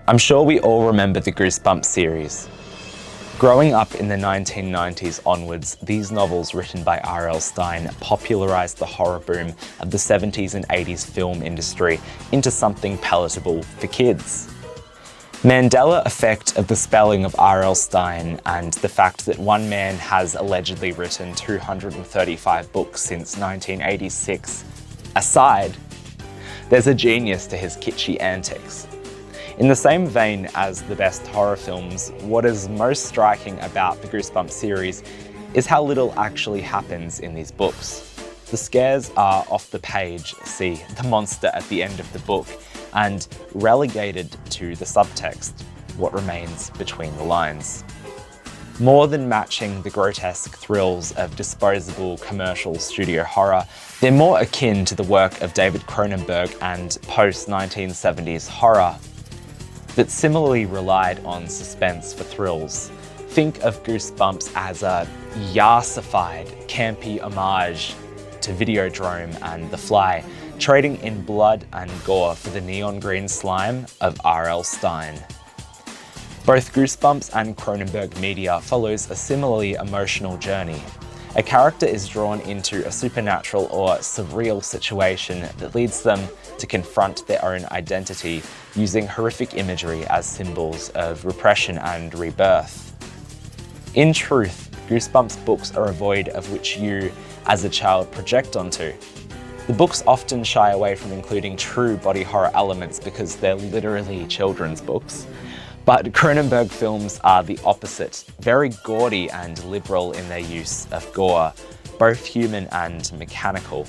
I'm sure we all remember the Goosebumps series. Growing up in the 1990s onwards, these novels written by R.L. Stine popularised the horror boom of the 70s and 80s film industry into something palatable for kids. Mandela effect of the spelling of R.L. Stine and the fact that one man has allegedly written 235 books since 1986 aside, there's a genius to his kitschy antics. In the same vein as the best horror films, what is most striking about the Goosebumps series is how little actually happens in these books. The scares are off the page, see the monster at the end of the book, and relegated to the subtext, what remains between the lines. More than matching the grotesque thrills of disposable commercial studio horror, they're more akin to the work of David Cronenberg and post-1970s horror that similarly relied on suspense for thrills. Think of Goosebumps as a yassified, campy homage to Videodrome and The Fly, trading in blood and gore for the neon green slime of R.L. Stine. Both Goosebumps and Cronenberg media follows a similarly emotional journey. A character is drawn into a supernatural or surreal situation that leads them to confront their own identity using horrific imagery as symbols of repression and rebirth. In truth, Goosebumps books are a void of which you, as a child, project onto. The books often shy away from including true body horror elements because they're literally children's books. But Cronenberg films are the opposite, very gaudy and liberal in their use of gore, both human and mechanical.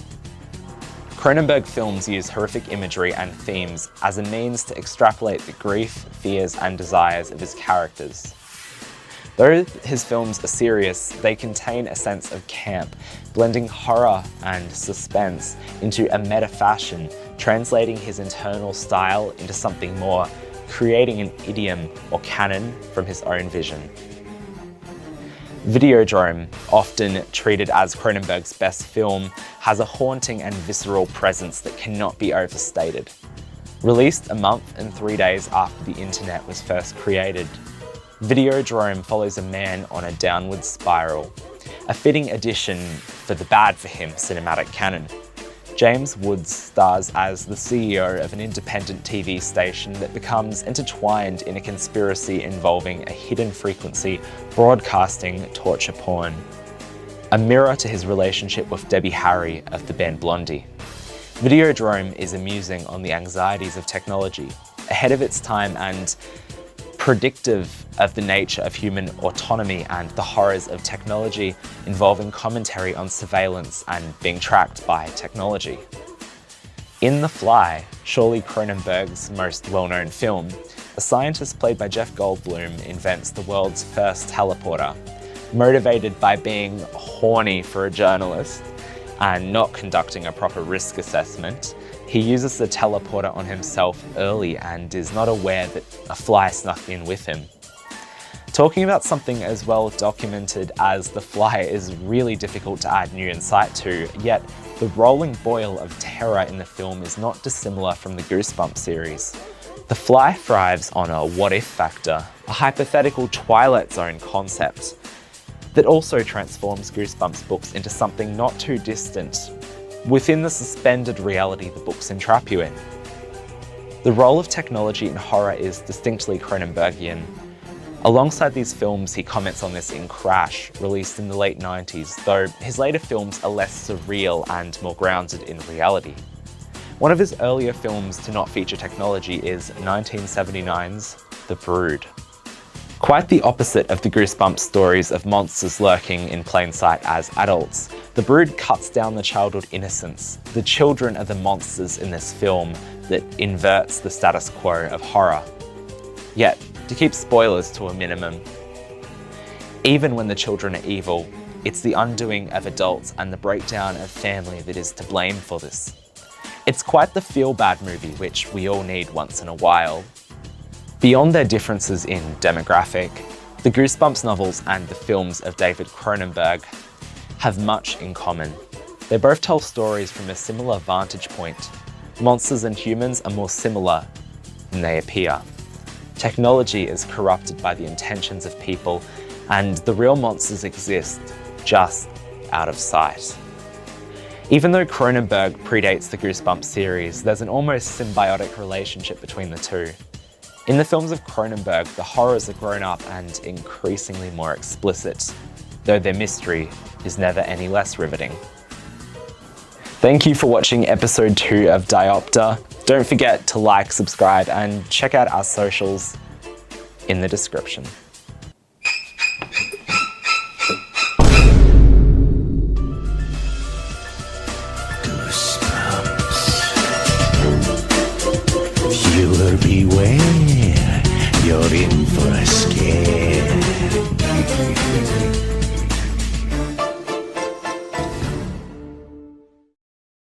Cronenberg films use horrific imagery and themes as a means to extrapolate the grief, fears, and desires of his characters. Though his films are serious, they contain a sense of camp, blending horror and suspense into a meta fashion, translating his internal style into something more, creating an idiom or canon from his own vision. Videodrome, often treated as Cronenberg's best film, has a haunting and visceral presence that cannot be overstated. Released a month and 3 days after the internet was first created, Videodrome follows a man on a downward spiral, a fitting addition for the bad for him cinematic canon. James Woods stars as the CEO of an independent TV station that becomes intertwined in a conspiracy involving a hidden frequency broadcasting torture porn, a mirror to his relationship with Debbie Harry of the band Blondie. Videodrome is amusing on the anxieties of technology, ahead of its time and predictive of the nature of human autonomy and the horrors of technology, involving commentary on surveillance and being tracked by technology. In The Fly, surely Cronenberg's most well-known film, a scientist played by Jeff Goldblum invents the world's first teleporter. Motivated by being horny for a journalist and not conducting a proper risk assessment, he uses the teleporter on himself early and is not aware that a fly snuck in with him. Talking about something as well documented as The Fly is really difficult to add new insight to, yet the rolling boil of terror in the film is not dissimilar from the Goosebumps series. The Fly thrives on a what-if factor, a hypothetical Twilight Zone concept that also transforms Goosebumps books into something not too distant within the suspended reality the books entrap you in. The role of technology in horror is distinctly Cronenbergian. Alongside these films, he comments on this in Crash, released in the late 90s, though his later films are less surreal and more grounded in reality. One of his earlier films to not feature technology is 1979's The Brood. Quite the opposite of the Goosebumps stories of monsters lurking in plain sight as adults, The Brood cuts down the childhood innocence. The children are the monsters in this film that inverts the status quo of horror. Yet, to keep spoilers to a minimum, even when the children are evil, it's the undoing of adults and the breakdown of family that is to blame for this. It's quite the feel-bad movie which we all need once in a while. Beyond their differences in demographic, the Goosebumps novels and the films of David Cronenberg have much in common. They both tell stories from a similar vantage point. Monsters and humans are more similar than they appear. Technology is corrupted by the intentions of people, and the real monsters exist just out of sight. Even though Cronenberg predates the Goosebumps series, there's an almost symbiotic relationship between the two. In the films of Cronenberg, the horrors are grown up and increasingly more explicit, though their mystery is never any less riveting. Thank you for watching episode 2 of Diopter. Don't forget to like, subscribe, and check out our socials in the description. Viewer beware, you're in for a scare.